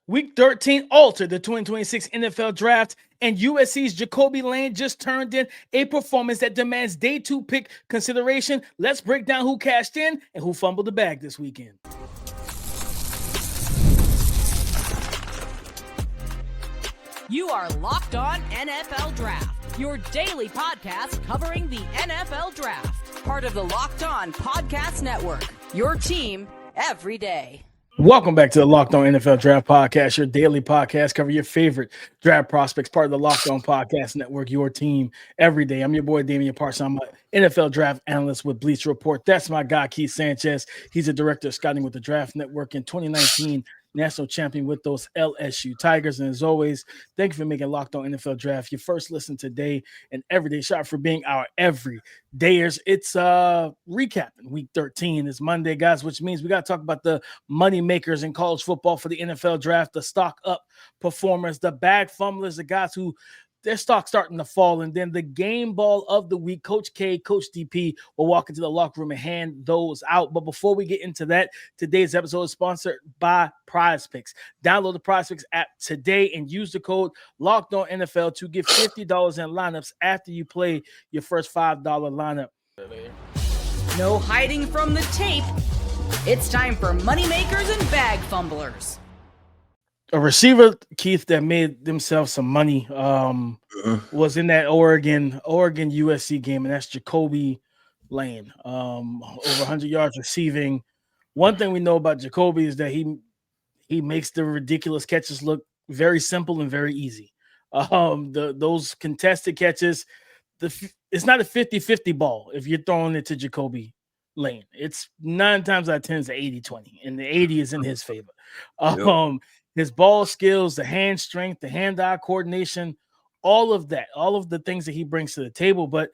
Week 13 altered the 2026 NFL Draft, and USC's Jacoby Lane just turned in a performance that demands day 2 pick consideration. Let's break down who cashed in and who fumbled the bag this weekend. You are Locked On NFL Draft, your daily podcast covering the NFL Draft. Part of the Locked On Podcast Network, your team every day. Welcome back to the Locked On NFL Draft Podcast, your daily podcast covering your favorite draft prospects, part of the Locked On Podcast Network, your team every day. I'm your boy, Damian Parson. I'm an NFL draft analyst with Bleacher Report. That's my guy, Keith Sanchez. He's a director of scouting with the Draft Network. In 2019, national champion with those LSU Tigers. And as always, thank you for making Locked On NFL Draft your first listen today and everyday shot for being our everydayers. It's recapping week 13. It's Monday, guys, which means we got to talk about the money makers in college football for the NFL Draft, the stock up performers, the bag fumblers, the guys who their stock starting to fall, and then the game ball of the week. Coach K, Coach DP will walk into the locker room and hand those out. But before we get into that, today's episode is sponsored by Prize Picks. Download the Prize Picks app today and use the code LOCKEDONNFL to get $50 in lineups after you play your first $5 lineup. No hiding from the tape. It's time for moneymakers and bag fumblers. A receiver, Keith, that made themselves some money was in that Oregon USC game, and that's Jacoby Lane. Over 100 yards receiving. One thing we know about Jacoby is that he makes the ridiculous catches look very simple and very easy. Those contested catches, it's not a 50-50 ball if you're throwing it to Jacoby Lane. It's 9 times out of 10 is 80-20, and the 80 is in his favor. His ball skills, the hand strength, the hand-eye coordination, all of that, all of the things that he brings to the table. But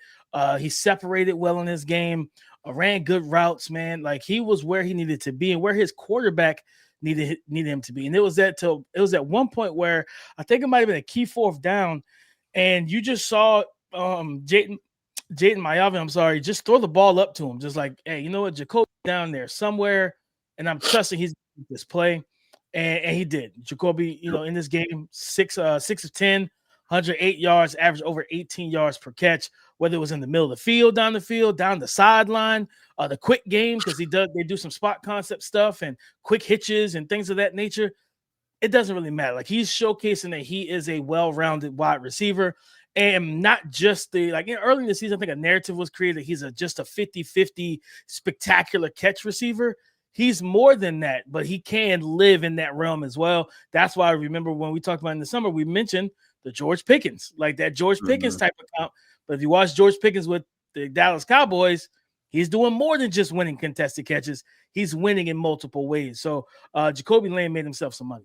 he separated well in his game, ran good routes, man. Like, he was where he needed to be and where his quarterback needed him to be. And it was at one point where I think it might have been a key fourth down, and you just saw Jaden Mayavin, just throw the ball up to him, just like, hey, you know what, Jacoby down there somewhere, and I'm trusting he's going to this play. And he did. Jacoby, in this game, 6 of 10, 108 yards, average over 18 yards per catch, whether it was in the middle of the field, down the sideline, the quick game, because they do some spot concept stuff and quick hitches and things of that nature. It doesn't really matter. Like, he's showcasing that he is a well-rounded wide receiver, and not just early in the season, I think a narrative was created. He's just a 50-50 spectacular catch receiver. He's more than that, but he can live in that realm as well. That's why I remember when we talked about in the summer, we mentioned the George Pickens, like that George Pickens type of comp. But if you watch George Pickens with the Dallas Cowboys, he's doing more than just winning contested catches. He's winning in multiple ways. So Jacoby Lane made himself some money.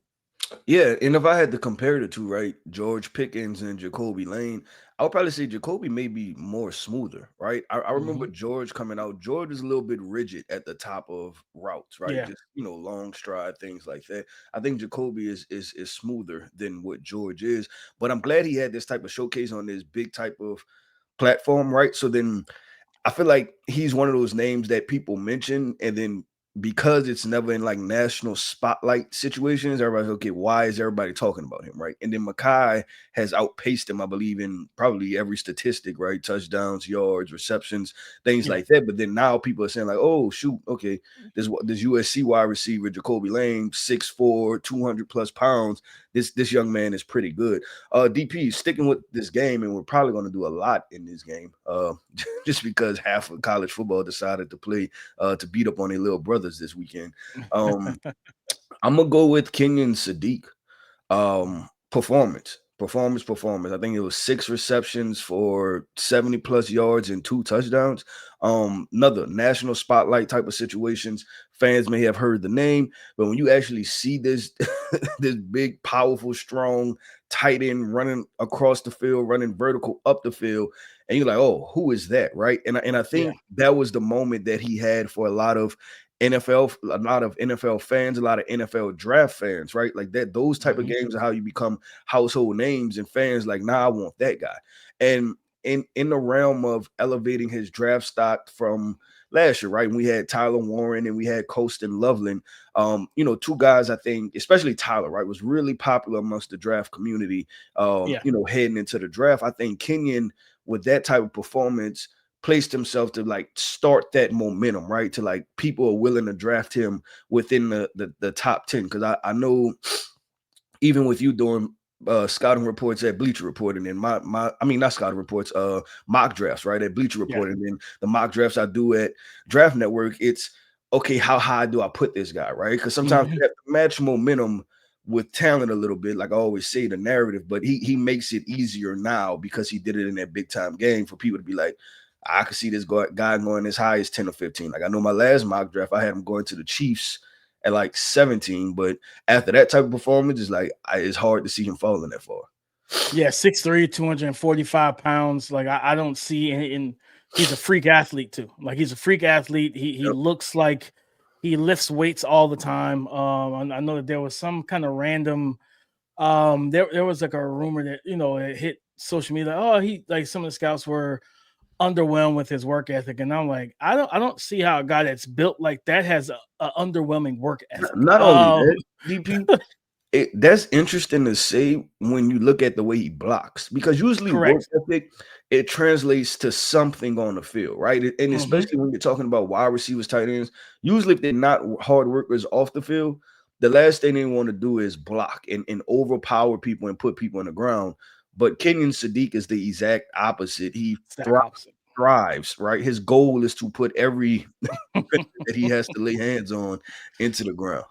Yeah, and if I had to compare the two, right, George Pickens and Jacoby Lane, I would probably say Jacoby may be more smoother, right? I remember George coming out. George is a little bit rigid at the top of routes, right? Yeah. Just, long stride, things like that. I think Jacoby is smoother than what George is, but I'm glad he had this type of showcase on this big type of platform, right? So then I feel like he's one of those names that people mention, and then because it's never in like national spotlight situations, everybody's okay, why is everybody talking about him, right? And then Mekhi has outpaced him, I believe, in probably every statistic, right? Touchdowns, yards, receptions, things like that. But then now people are saying like, oh, shoot, okay, this USC wide receiver, Jacoby Lane, 6'4", 200 plus pounds. This young man is pretty good. DP, sticking with this game, and we're probably going to do a lot in this game, just because half of college football decided to play to beat up on their little brothers this weekend. I'm gonna go with Kenyon Sadiq. Performance. I think it was 6 receptions for 70 plus yards and 2 touchdowns. Another national spotlight type of situations. Fans may have heard the name, but when you actually see this this big, powerful, strong tight end running across the field, running vertical up the field, and you're like, oh, who is that, right? And I think that was the moment that he had for a lot of NFL fans, a lot of NFL draft fans, right? Like that, those type of games are how you become household names, and fans like, nah, I want that guy. And in the realm of elevating his draft stock from last year, right? And we had Tyler Warren and we had Colston Loveland. You know, two guys I think, especially Tyler, right, was really popular amongst the draft community. You know, heading into the draft. I think Kenyon, with that type of performance, placed himself to like start that momentum, right? To like people are willing to draft him within the top 10. Because I know even with you doing scouting reports at Bleacher Report, and then not scouting reports, mock drafts, right, at Bleacher Report, and then the mock drafts I do at Draft Network, it's okay, how high do I put this guy, right? Because sometimes you have to match momentum with talent a little bit, like I always say, the narrative, but he makes it easier now because he did it in that big time game for people to be like, I could see this guy going as high as 10 or 15. Like I know my last mock draft, I had him going to the Chiefs at like 17, but after that type of performance, it's like it's hard to see him falling that far. Yeah, 6'3", 245 pounds. Like I don't see, and he's a freak athlete too. Like he's a freak athlete. He looks like he lifts weights all the time. I know that there was some kind of random. There was like a rumor that it hit social media. He like some of the scouts were underwhelmed with his work ethic, and I'm like, I don't see how a guy that's built like that has a underwhelming work ethic. Not only that, DP, that's interesting to say when you look at the way he blocks, because usually work ethic, it translates to something on the field, right? And especially when you're talking about wide receivers, tight ends, usually if they're not hard workers off the field, the last thing they want to do is block and overpower people and put people on the ground. But Kenyon Sadiq is the exact opposite. He thrives, right? His goal is to put every that he has to lay hands on into the ground.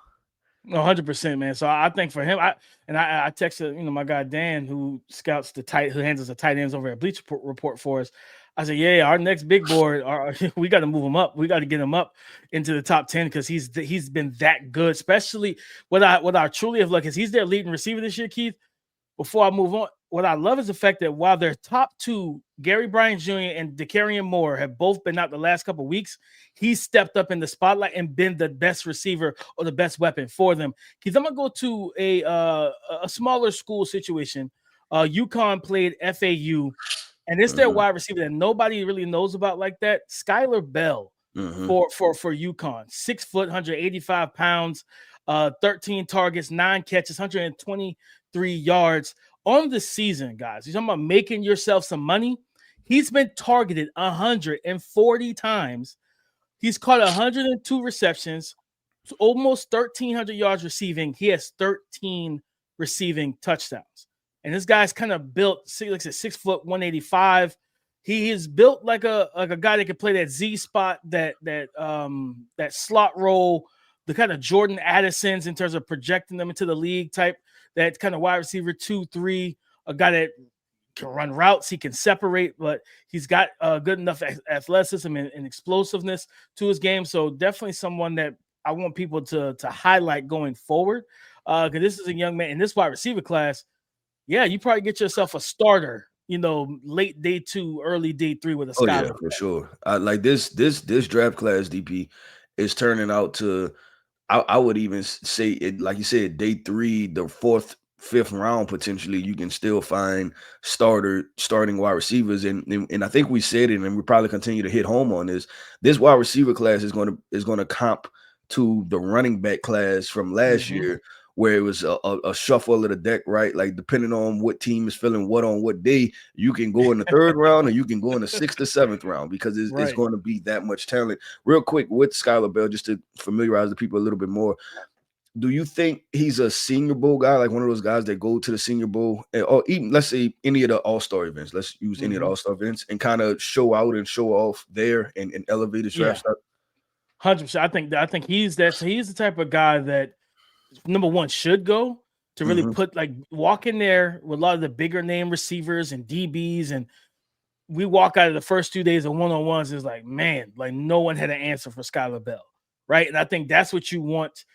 100%, man. So I think for him, I texted my guy Dan, who handles the tight ends over at Bleacher Report for us. I said, yeah, our next big board, we got to move him up. We got to get him up into the top 10 because he's been that good. Especially what I truly have is he's their leading receiver this year, Keith. Before I move on, what I love is the fact that while their top two, Gary Bryant Jr. and DeCarrion Moore, have both been out the last couple of weeks, he's stepped up in the spotlight and been the best receiver or the best weapon for them. Because I'm gonna go to a smaller school situation. UConn played FAU, and it's their wide receiver that nobody really knows about like that. Skyler Bell for UConn, 6 foot, 185 pounds, 13 targets, 9 catches, 123 yards on the season, guys. You're talking about making yourself some money. He's been targeted 140 times. He's caught 102 receptions, almost 1,300 yards receiving. He has 13 receiving touchdowns. And this guy's kind of built, looks at 6 foot, 185. He is built like a guy that can play that Z spot, that slot role, the kind of Jordan Addisons in terms of projecting them into the league type, that kind of wide receiver 2-3, a guy that can run routes, he can separate, but he's got good enough athleticism and explosiveness to his game. So definitely someone that I want people to highlight going forward, because this is a young man in this wide receiver class. Yeah, you probably get yourself a starter, late day 2, early day 3 with a Skyler. Oh yeah, for sure. Like this draft class, DP, is turning out to, I would even say it, like you said, day 3, the 4th, 5th round, potentially you can still find starting wide receivers. And I think we said it, and we probably continue to hit home on this. This wide receiver class is going to comp to the running back class from last year, where it was a shuffle of the deck, right? Like depending on what team is feeling what on what day, you can go in the 3rd round or you can go in the 6th or 7th round, because it's going to be that much talent. Real quick with Skyler Bell, just to familiarize the people a little bit more, do you think he's a Senior Bowl guy, like one of those guys that go to the Senior Bowl, or even, let's say, any of the All-Star events? Let's use any of the All-Star events and kind of show out and show off there and elevate his draft stock? 100%. I think he's the type of guy that, number one, should go to really walk in there with a lot of the bigger name receivers and DBs, and we walk out of the first 2 days of one-on-ones is like, man, like no one had an answer for Skyler Bell, right? And I think that's what you want.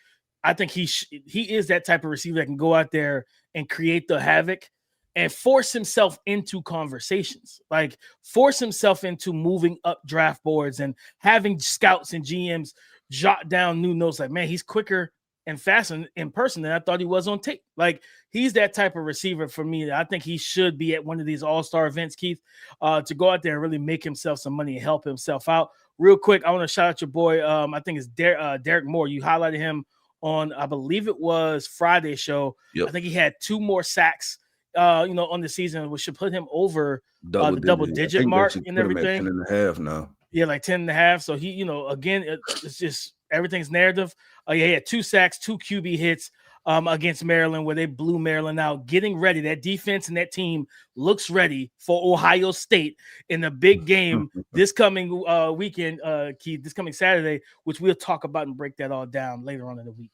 I think he is that type of receiver that can go out there and create the havoc and force himself into conversations, like force himself into moving up draft boards and having scouts and GMs jot down new notes like, man, he's quicker and faster in person than I thought he was on tape. Like he's that type of receiver for me. I think he should be at one of these all-star events, Keith, to go out there and really make himself some money and help himself out. real quick, I want to shout out your boy. I think it's Derek Moore. You highlighted him on, I believe it was Friday's show. Yep. I think he had 2 more sacks, on the season, which should put him over the double-digit mark and everything. 10.5 now. Yeah, like 10.5. So he, again, it's just everything's narrative. He had 2 sacks, 2 QB hits against Maryland, where they blew Maryland out, getting ready. That defense and that team looks ready for Ohio State in the big game this coming weekend, Keith, this coming Saturday, which we'll talk about and break that all down later on in the week.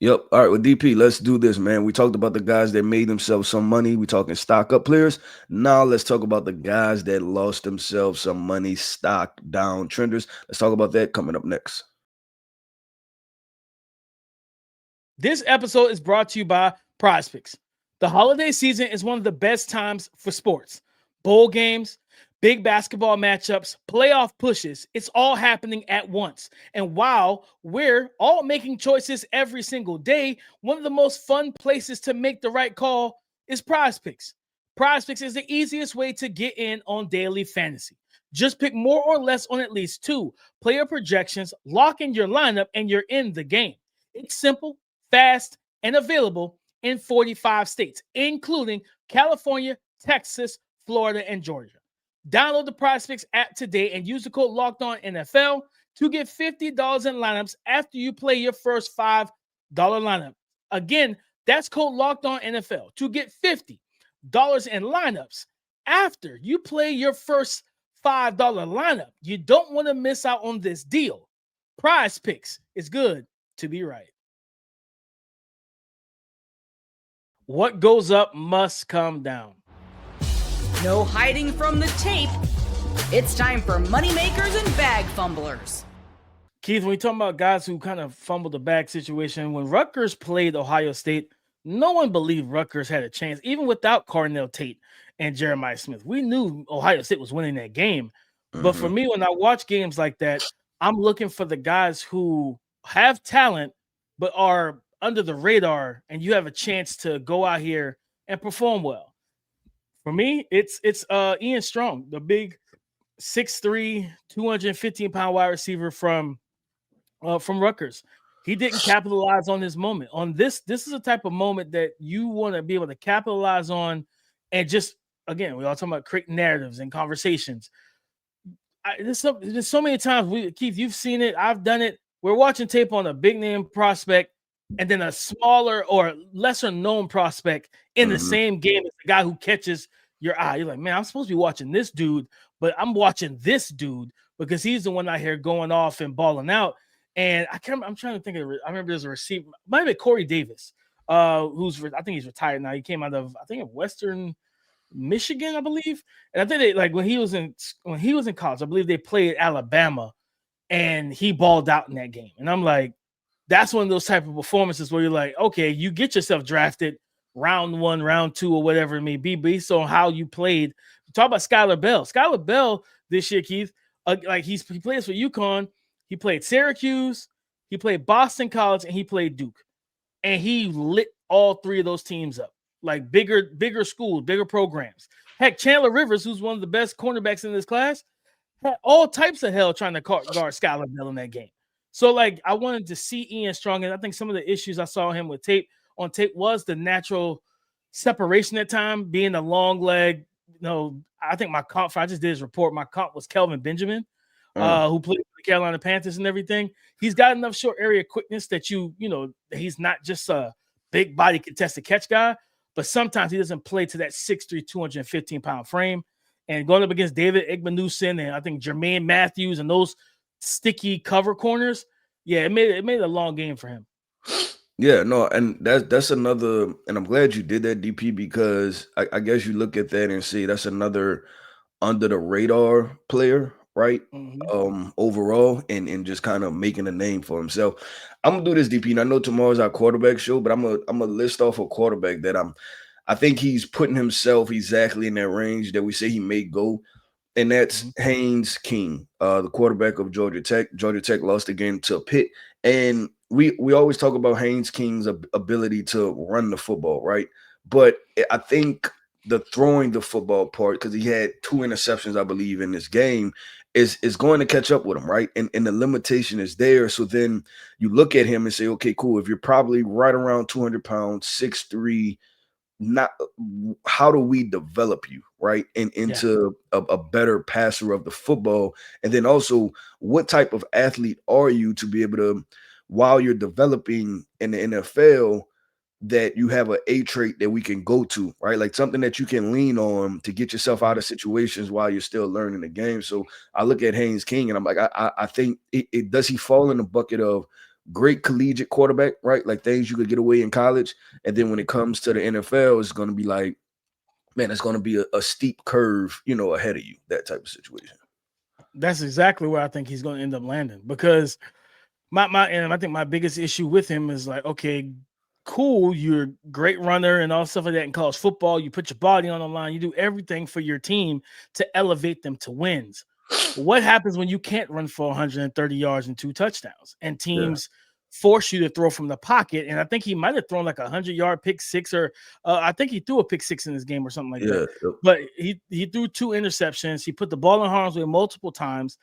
Yep. All right. Well, DP, let's do this, man. We talked about the guys that made themselves some money. We talking stock up players. Now let's talk about the guys that lost themselves some money, stock down trenders. Let's talk about that coming up next. This episode is brought to you by Prize Picks. The holiday season is one of the best times for sports. Bowl games, big basketball matchups, playoff pushes, it's all happening at once. And while we're all making choices every single day, one of the most fun places to make the right call is Prize Picks. Prize Picks is the easiest way to get in on daily fantasy. Just pick more or less on at least 2 player projections, lock in your lineup, and you're in the game. It's simple, fast, and available in 45 states, including California, Texas, Florida, and Georgia. Download the Prize Picks app today and use the code LOCKEDONNFL to get $50 in lineups after you play your first $5 lineup. Again, that's code LOCKEDONNFL to get $50 in lineups after you play your first $5 lineup. You don't want to miss out on this deal. Prize Picks is good to be right. What goes up must come down. No hiding from the tape. It's time for moneymakers and bag fumblers. Keith, when we talk about guys who kind of fumbled the bag situation, when Rutgers played Ohio State, no one believed Rutgers had a chance, even without Carnell Tate and Jeremiah Smith. We knew Ohio State was winning that game. But for me, when I watch games like that, I'm looking for the guys who have talent but are under the radar, and you have a chance to go out here and perform well. For me, it's Ian Strong, the big 6'3", 215-pound wide receiver from Rutgers. He didn't capitalize on his moment. On this is a type of moment that you want to be able to capitalize on, and just, again, we all talking about creating narratives and conversations. There's so many times, Keith, you've seen it, I've done it. We're watching tape on a big name prospect, and then a smaller or lesser known prospect in the same game as the guy who catches your eye. You're like, man, I'm supposed to be watching this dude, but I'm watching this dude because he's the one out here going off and balling out. And I'm trying to think of, I remember there's a receiver, might have been Corey Davis, I think he's retired now. He came out of, I think, of Western Michigan, I believe. And I think they, like, when he was in college, I believe they played Alabama, and he balled out in that game. And I'm like, that's one of those type of performances where you're like, okay, you get yourself drafted round 1, round 2, or whatever it may be, based on how you played. Talk about Skyler Bell. Skyler Bell this year, Keith, he plays for UConn. He played Syracuse, he played Boston College, and he played Duke. And he lit all 3 of those teams up, like bigger schools, bigger programs. Heck, Chandler Rivers, who's one of the best cornerbacks in this class, had all types of hell trying to guard Skyler Bell in that game. So, like, I wanted to see Ian Strong, and I think some of the issues I saw him with tape was the natural separation at time, being a long leg. I think my comp, I just did his report. My comp was Kelvin Benjamin, who played for the Carolina Panthers and everything. He's got enough short area quickness that he's not just a big body contested catch guy, but sometimes he doesn't play to that 6'3", 215-pound frame. And going up against David Igbeneusen and I think Jermaine Matthews and those sticky cover corners, yeah, it made it a long game for him. Yeah, no, and that's another, and I'm glad you did that, DP, because I guess you look at that and see that's another under the radar player, right? Overall, and just kind of making a name for himself. I'm gonna do this, DP, and I know tomorrow's our quarterback show, but I'm gonna list off a quarterback that I think he's putting himself exactly in that range that we say he may go. And that's Haynes King, the quarterback of Georgia Tech. Georgia Tech lost again to Pitt. And we always talk about Haynes King's ability to run the football, right? But I think the throwing the football part, because he had 2 interceptions, I believe, in this game, is going to catch up with him, right? And the limitation is there. So then you look at him and say, okay, cool. If you're probably right around 200 pounds, 6'3", not how do we develop you right and into a better passer of the football, and then also what type of athlete are you to be able to, while you're developing in the NFL, that you have a trait that we can go to, right? Like something that you can lean on to get yourself out of situations while you're still learning the game. So I look at Haynes King and I'm like, I think it does he fall in the bucket of great collegiate quarterback, right? Like things you could get away in college. And then when it comes to the NFL, it's going to be like, man, it's going to be a steep curve, ahead of you, that type of situation. That's exactly where I think he's going to end up landing, because and I think my biggest issue with him is like, okay, cool, you're a great runner and all stuff like that in college football. You put your body on the line, you do everything for your team to elevate them to wins. What happens when you can't run for 130 yards and 2 touchdowns and teams force you to throw from the pocket? And I think he might have thrown like 100-yard pick six, or I think he threw a pick six in this game or something like that. But he threw 2 interceptions. He put the ball in harm's way multiple times.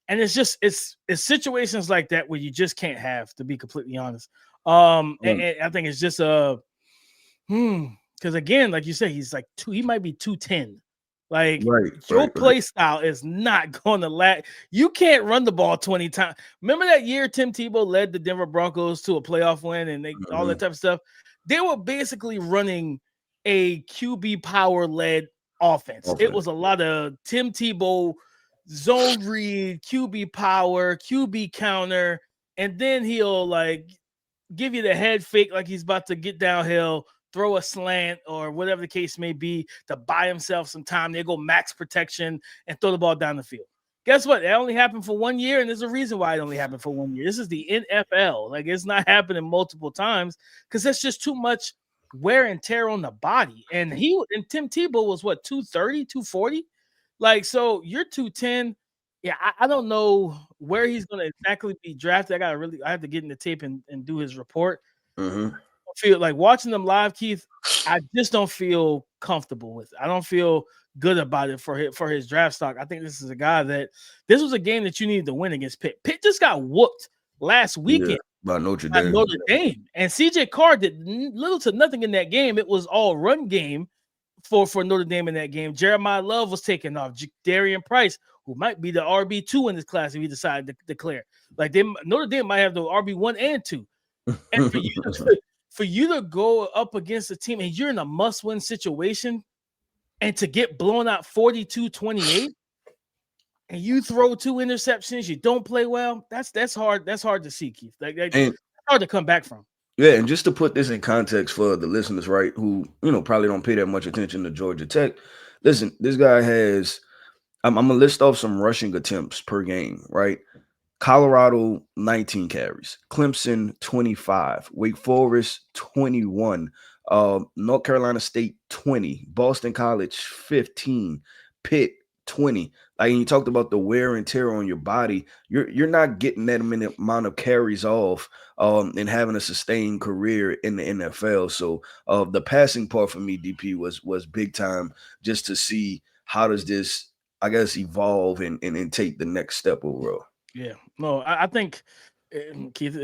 And it's situations like that where you just can't have, to be completely honest. And I think it's just because again, like you said, he's like he might be 210. Like your play style is not going to last. You can't run the ball 20 times. Remember that year Tim Tebow led the Denver Broncos to a playoff win and all that type of stuff? They were basically running a QB power led offense. It was a lot of Tim Tebow zone read, QB power, QB counter, and then he'll like give you the head fake like he's about to get downhill, throw a slant or whatever the case may be to buy himself some time. They go max protection and throw the ball down the field. Guess what? It only happened for 1 year, and there's a reason why it only happened for 1 year. This is the NFL. Like, it's not happening multiple times because that's just too much wear and tear on the body. And Tim Tebow was what, 230, 240? Like, so you're 210. Yeah, I don't know where he's going to exactly be drafted. I have to get in the tape and do his report. I feel like watching them live, Keith, I just don't feel comfortable with it. I don't feel good about it for his draft stock. I think this is a guy that this was a game that you needed to win against Pitt. Pitt just got whooped last weekend by Notre Dame. And CJ Carr did little to nothing in that game. It was all run game for Notre Dame in that game. Jeremiah Love was taken off. Darian Price, who might be the RB2 in this class if he decided to declare. Like Notre Dame might have the RB1 and 2. And for you to go up against a team and you're in a must-win situation and to get blown out 42-28 and you throw 2 interceptions, you don't play well, that's hard. That's hard to see, Keith. It's hard to come back from. Yeah, and just to put this in context for the listeners, right, who, probably don't pay that much attention to Georgia Tech. Listen, this guy has, I'm going to list off some rushing attempts per game, right? Colorado, 19 carries. Clemson, 25. Wake Forest, 21. North Carolina State, 20. Boston College, 15. Pitt, 20. Like, you talked about the wear and tear on your body. You're not getting that amount of carries off and having a sustained career in the NFL. So the passing part for me, DP, was big time, just to see how does this, I guess, evolve and take the next step overall. Yeah, no, I think, Keith,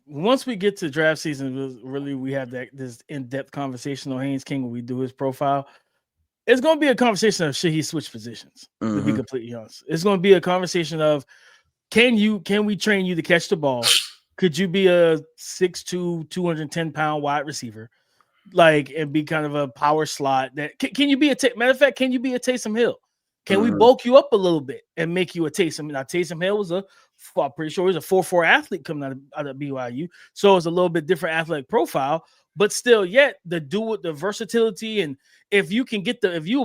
once we get to draft season, really we have this in-depth conversation on Haynes King when we do his profile. It's going to be a conversation of should he switch positions, to be completely honest. It's going to be a conversation of can we train you to catch the ball? Could you be a 6'2", 210-pound wide receiver, like, and be kind of a power slot? That can you be matter of fact, can you be a Taysom Hill? Can we bulk you up a little bit and make you a Taysom? Now, Taysom Hill was I'm pretty sure he was a 4.4 athlete coming out of BYU. So it's a little bit different athletic profile, but still yet the versatility. And if you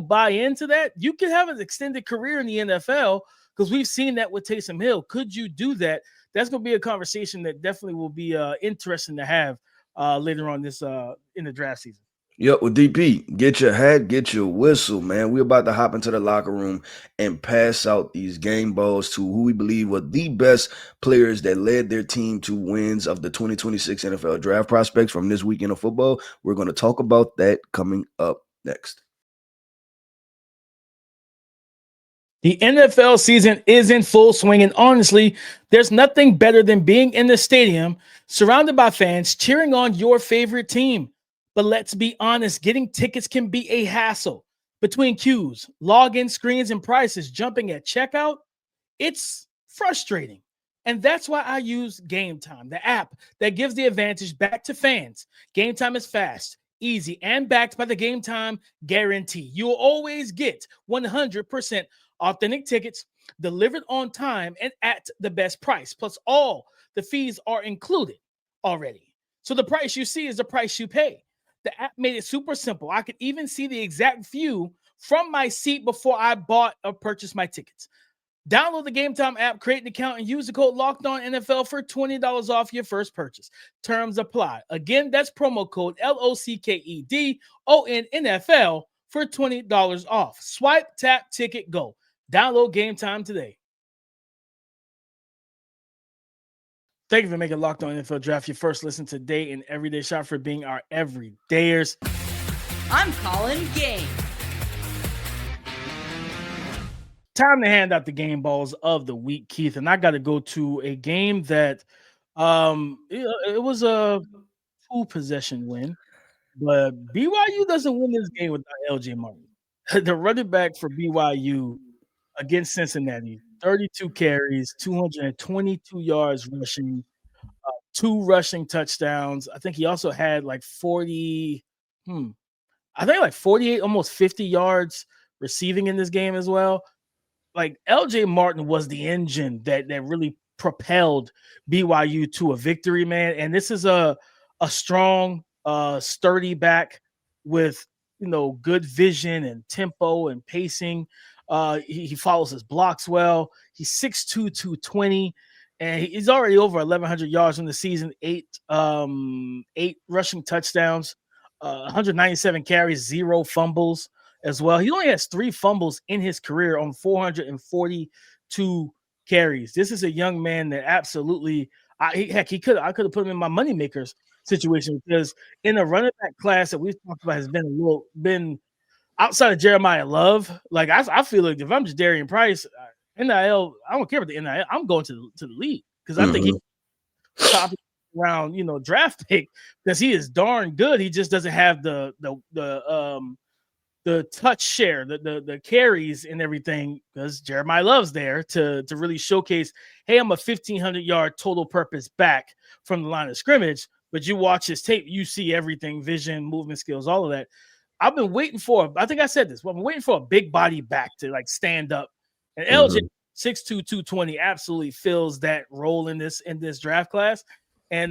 buy into that, you can have an extended career in the NFL, because we've seen that with Taysom Hill. Could you do that? That's going to be a conversation that definitely will be interesting to have later on this in the draft season. Yep, well, DP, get your hat, get your whistle, man. We're about to hop into the locker room and pass out these game balls to who we believe were the best players that led their team to wins of the 2026 NFL draft prospects from this weekend of football. We're going to talk about that coming up next. The NFL season is in full swing, and honestly, there's nothing better than being in the stadium, surrounded by fans, cheering on your favorite team. But let's be honest, getting tickets can be a hassle. Between queues, login screens, and prices jumping at checkout, it's frustrating. And that's why I use Game Time, the app that gives the advantage back to fans. Game Time is fast, easy, and backed by the Game Time guarantee. You'll always get 100% authentic tickets delivered on time and at the best price. Plus, all the fees are included already. So the price you see is the price you pay. The app made it super simple. I could even see the exact view from my seat before I bought or purchased my tickets. Download the Game Time app, create an account, and use the code LOCKEDONNFL for $20 off your first purchase. Terms apply. Again, that's promo code LOCKEDONNFL for $20 off. Swipe, tap, ticket, go. Download Game Time today. Thank you for making Locked On NFL Draft your first listen today and everyday shot, for being our everydayers. I'm calling game. Time to hand out the game balls of the week, Keith, and I got to go to a game that it was a 2-possession win, but BYU doesn't win this game without LJ Martin. The running back for BYU against Cincinnati, 32 carries, 222 yards rushing, 2 rushing touchdowns. I think he also had like 48, almost 50 yards receiving in this game as well. Like LJ Martin was the engine that really propelled BYU to a victory, man. And this is a strong, sturdy back with good vision and tempo and pacing. He follows his blocks well. He's 6'2", 220, and he's already over 1,100 yards in the season. 8 rushing touchdowns, 197 carries, 0 fumbles as well. He only has 3 fumbles in his career on 442 carries. This is a young man that absolutely, I could have put him in my moneymakers situation, because in a running back class that we've talked about has been outside of Jeremiah Love. Like I feel like if I'm just Darian Price, NIL, I don't care about the NIL. I'm going to the league, because I think he's top round, draft pick, because he is darn good. He just doesn't have the touch share, the carries and everything, because Jeremiah Love's there to really showcase, hey, I'm a 1,500-yard total purpose back from the line of scrimmage. But you watch his tape, you see everything, vision, movement skills, all of that. I've been waiting for, I think I said this, but I'm waiting for a big body back to like stand up. And LJ 6'2", 220 absolutely fills that role in this draft class. And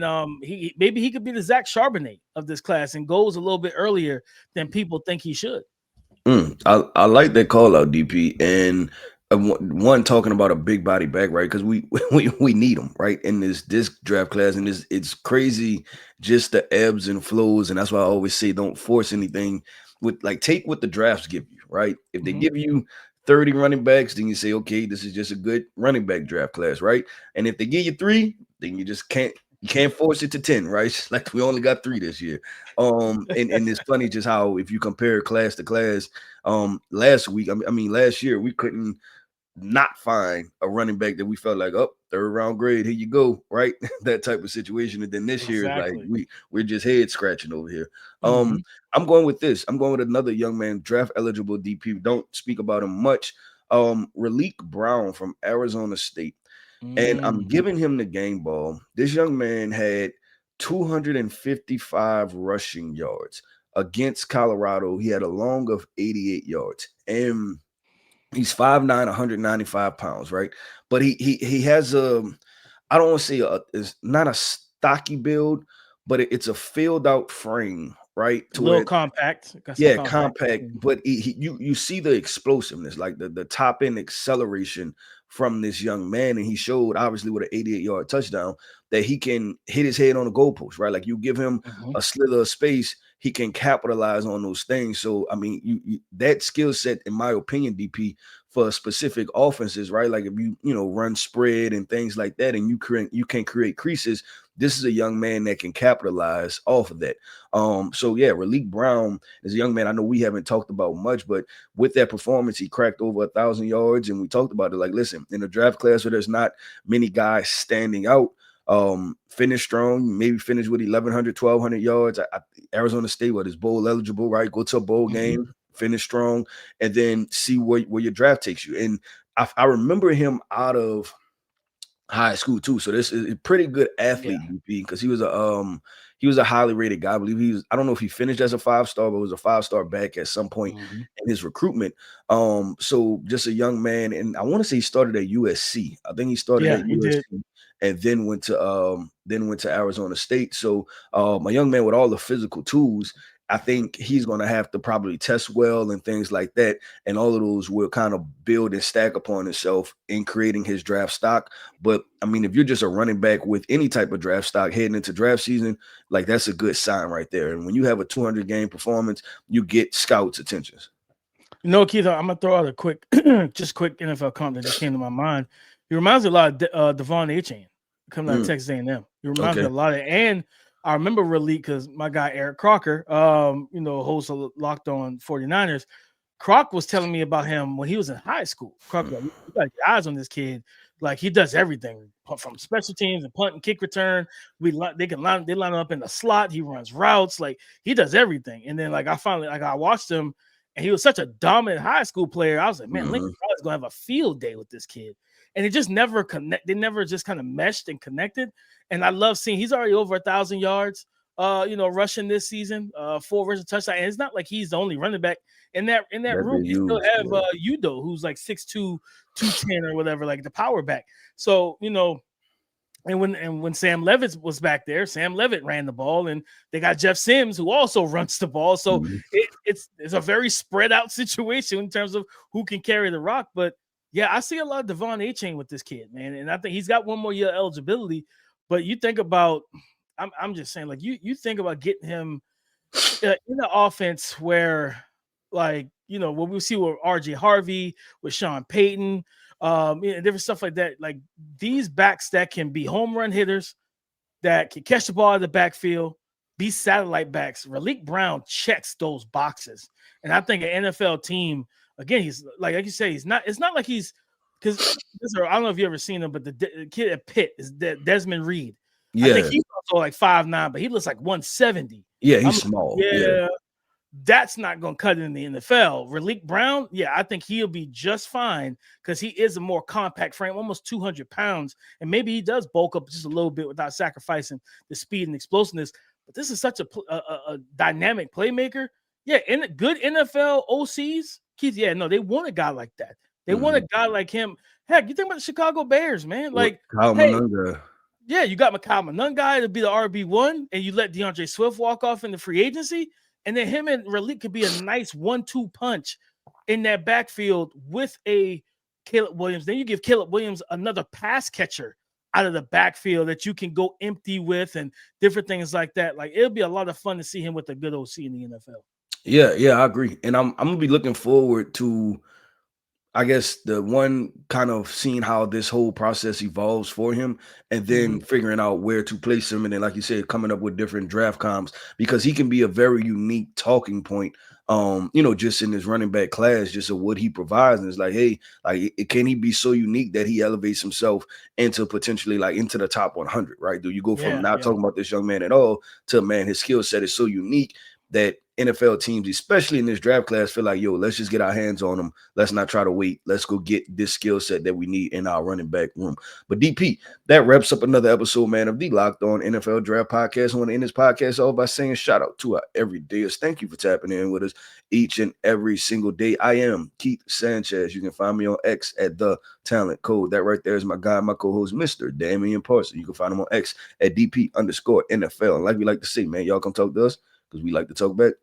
maybe he could be the Zach Charbonnet of this class and goes a little bit earlier than people think he should. I like that call out, DP, and one talking about a big body back, right? Because we need them, right, in this draft class, and it's crazy, just the ebbs and flows, and that's why I always say don't force anything. Take what the drafts give you, right? If they give you 30 running backs, then you say, okay, this is just a good running back draft class, right? And if they give you 3, then you just can't force it to 10, right? Like we only got 3 this year. And it's funny just how, if you compare class to class, last year we couldn't not find a running back that we felt like, oh, 3rd round grade, here you go, right? That type of situation. And then this year is like we're just head scratching over here. I'm going with this. I'm going with another young man, draft eligible DP. Don't speak about him much. Raleek Brown from Arizona State. And I'm giving him the game ball. This young man had 255 rushing yards against Colorado. He had a long of 88 yards. And he's 5'9", 195 pounds, right? But he has I don't want to say it's not a stocky build, but it's a filled out frame, right? A little compact. Compact. But you see the explosiveness, like the top end acceleration from this young man. And he showed, obviously, with an 88-yard touchdown, that he can hit his head on the goalpost, right? Like you give him a slither of space, he can capitalize on those things. So, I mean, you that skill set, in my opinion, DP, for specific offenses, right? Like if you run spread and things like that, and you can create creases, this is a young man that can capitalize off of that. So yeah, Raleek Brown is a young man I know we haven't talked about much, but with that performance, he cracked over 1,000 yards, and we talked about it. Like, listen, in a draft class where there's not many guys standing out, finish strong, maybe finish with 1,100, 1,200 yards. Arizona State, what is bowl eligible, right? Go to a bowl game, finish strong, and then see where your draft takes you. And I remember him out of high school too. So this is a pretty good athlete, because he was a highly rated guy. I believe I don't know if he finished as a 5-star, but was a 5-star back at some point in his recruitment. So just a young man, and I want to say he started at USC. I think he started at USC and then went to Arizona State. So a young man with all the physical tools. I think he's going to have to probably test well and things like that. And all of those will kind of build and stack upon himself in creating his draft stock. But I mean, if you're just a running back with any type of draft stock heading into draft season, like, that's a good sign right there. And when you have a 200 game performance, you get scouts' attentions. You know, Keith, I'm going to throw out a quick NFL comp that just came to my mind. He reminds me a lot of Devon Achane coming out of Texas A&M. He reminds me a lot of, and I remember Raleek because my guy Eric Crocker, host of Locked On 49ers. Croc was telling me about him when he was in high school. Croc, you got your eyes on this kid. Like, he does everything from special teams and punt and kick return. They line him up in the slot. He runs routes. Like, he does everything. And then I watched him, and he was such a dominant high school player. I was like, man, Lincoln Riley's gonna have a field day with this kid. And it just never they never just kind of meshed and connected. And I love seeing he's already over 1,000 yards, rushing this season, 4 rushing touchdowns. And it's not like he's the only running back in that room. You still have Udo, who's like 6'2", 210 or whatever, like the power back. So, and when Sam Levitt was back there, Sam Levitt ran the ball, and they got Jeff Sims, who also runs the ball. So it's a very spread out situation in terms of who can carry the rock. But yeah, I see a lot of Devon Achane with this kid, man. And I think he's got one more year eligibility. But you think about, I'm just saying, like, you think about getting him in the offense where, like, what we see with RJ Harvey, with Sean Payton, different stuff like that. Like, these backs that can be home run hitters, that can catch the ball out of the backfield, be satellite backs. Raleek Brown checks those boxes. And I think an NFL team, again, he's like you say, it's not like he's, because I don't know if you ever seen him, but the kid at Pitt is Desmond Reed. Yeah. I think he's also like 5'9", but he looks like 170. Yeah, he's small. Yeah. That's not going to cut it in the NFL. Raleek Brown, yeah, I think he'll be just fine because he is a more compact frame, almost 200 pounds. And maybe he does bulk up just a little bit without sacrificing the speed and explosiveness. But this is such a dynamic playmaker. Yeah, good NFL OCs, Keith, they want a guy like that. They want a guy like him. Heck, you think about the Chicago Bears, man. Like, Kyle Monunga. Yeah, you got Kyle Monunga to be the RB1, and you let DeAndre Swift walk off in the free agency. And then him and Raleek could be a nice 1-2 punch in that backfield with a Caleb Williams. Then you give Caleb Williams another pass catcher out of the backfield that you can go empty with and different things like that. Like, it'll be a lot of fun to see him with a good OC in the NFL. Yeah, I agree. And I'm going to be looking forward to, I guess, the one kind of seeing how this whole process evolves for him, and then figuring out where to place him. And then, like you said, coming up with different draft comps, because he can be a very unique talking point, just in his running back class, just of what he provides. And it's like, hey, like, can he be so unique that he elevates himself into potentially like into the top 100, right? Do you go from talking about this young man at all to, man, his skill set is so unique that NFL teams, especially in this draft class, feel like, yo, let's just get our hands on them. Let's not try to wait. Let's go get this skill set that we need in our running back room. But DP, that wraps up another episode, man, of the Locked On NFL Draft Podcast. I want to end this podcast off by saying shout out to our everydayers. Thank you for tapping in with us each and every single day. I am Keith Sanchez. You can find me on X at The Talent Code. That right there is my guy, my co-host, Mr. Damian Parson. You can find him on X at DP_NFL. And like we like to say, man, y'all come talk to us because we like to talk back.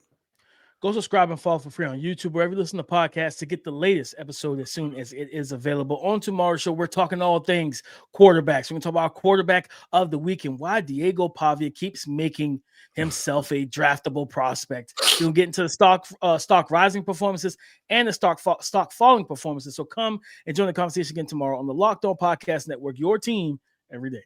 Go subscribe and follow for free on YouTube, wherever you listen to podcasts, to get the latest episode as soon as it is available. On tomorrow's show, we're talking all things quarterbacks. We're going to talk about our quarterback of the week and why Diego Pavia keeps making himself a draftable prospect. We'll get into the stock rising performances and the stock falling performances. So come and join the conversation again tomorrow on the Locked On Podcast Network, your team every day.